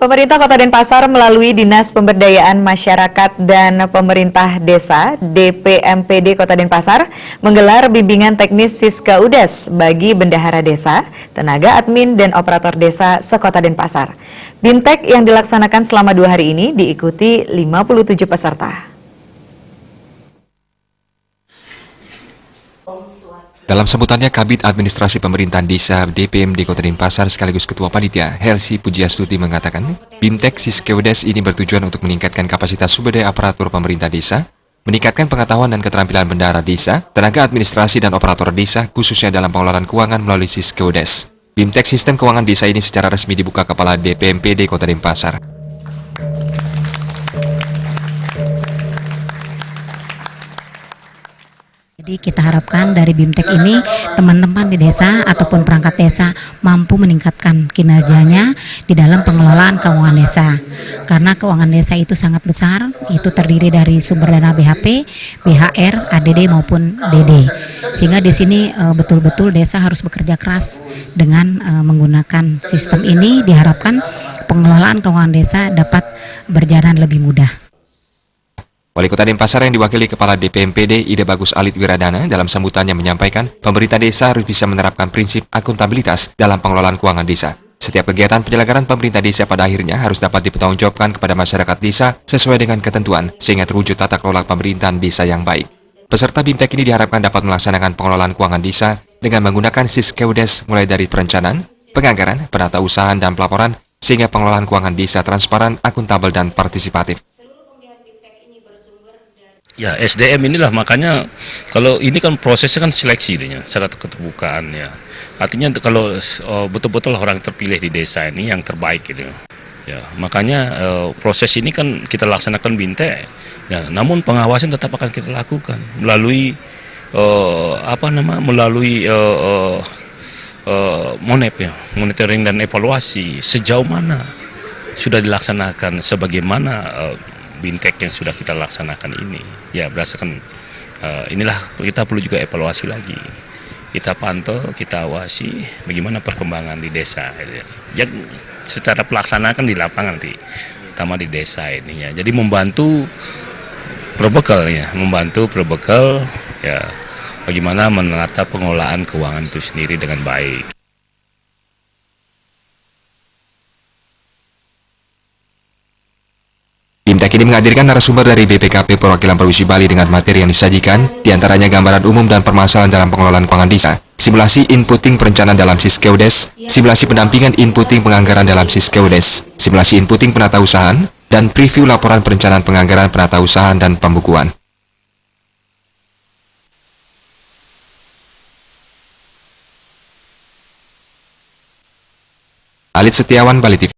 Pemerintah Kota Denpasar melalui Dinas Pemberdayaan Masyarakat dan Pemerintah Desa (DPMPD) Kota Denpasar menggelar bimbingan teknis Siska UDES bagi bendahara desa, tenaga admin dan operator desa sekota Denpasar. BIMTEK yang dilaksanakan selama 2 hari ini diikuti 57 peserta. Dalam sambutannya, Kabid Administrasi Pemerintahan Desa DPMD Kota Denpasar sekaligus Ketua Panitia, Helsi Pujiastuti mengatakan, BIMTEK Siska UDES ini bertujuan untuk meningkatkan kapasitas sumber daya aparatur pemerintah desa, meningkatkan pengetahuan dan keterampilan bendahara desa, tenaga administrasi dan operator desa, khususnya dalam pengelolaan keuangan melalui Siska UDES. BIMTEK Sistem Keuangan Desa ini secara resmi dibuka Kepala DPMPD Kota Denpasar. Jadi kita harapkan dari BIMTEK ini teman-teman di desa ataupun perangkat desa mampu meningkatkan kinerjanya di dalam pengelolaan keuangan desa. Karena keuangan desa itu sangat besar, itu terdiri dari sumber dana BHP, BHR, ADD maupun DD. Sehingga di sini betul-betul desa harus bekerja keras dengan menggunakan sistem ini, diharapkan pengelolaan keuangan desa dapat berjalan lebih mudah. Wali Kota Denpasar yang diwakili Kepala DPMPD Ida Bagus Alit Wiradana dalam sambutannya menyampaikan pemerintah desa harus bisa menerapkan prinsip akuntabilitas dalam pengelolaan keuangan desa. Setiap kegiatan penyelenggaraan pemerintah desa pada akhirnya harus dapat dipertanggungjawabkan kepada masyarakat desa sesuai dengan ketentuan sehingga terwujud tata kelola pemerintahan desa yang baik. Peserta BIMTEK ini diharapkan dapat melaksanakan pengelolaan keuangan desa dengan menggunakan Siska UDES mulai dari perencanaan, penganggaran, penata usahaan dan pelaporan sehingga pengelolaan keuangan desa transparan, akuntabel dan partisipatif. Ya, SDM inilah, makanya kalau ini kan prosesnya kan seleksi syarat keterbukaan ya. Artinya kalau betul-betul orang terpilih di desa ini yang terbaik gitu. Ya, makanya proses ini kan kita laksanakan BIMTEK. Ya, namun pengawasan tetap akan kita lakukan melalui MONEP ya, monitoring dan evaluasi sejauh mana sudah dilaksanakan sebagaimana BIMTEK yang sudah kita laksanakan ini. Ya, berdasarkan inilah kita perlu juga evaluasi lagi. Kita pantau, kita awasi bagaimana perkembangan di desa. Ya, secara pelaksanaan di lapangan nanti, terutama di desa ini ya. Jadi membantu perbekal ya, ya bagaimana menata pengelolaan keuangan itu sendiri dengan baik. BIMTEK ini menghadirkan narasumber dari BPKP Perwakilan Provinsi Bali dengan materi yang disajikan, diantaranya gambaran umum dan permasalahan dalam pengelolaan keuangan desa, simulasi inputting perencanaan dalam Siska UDES, simulasi pendampingan inputting penganggaran dalam Siska UDES, simulasi inputting penata usahaan, dan preview laporan perencanaan penganggaran penata usahaan dan pembukuan. Alit Setiawan, Bali TV.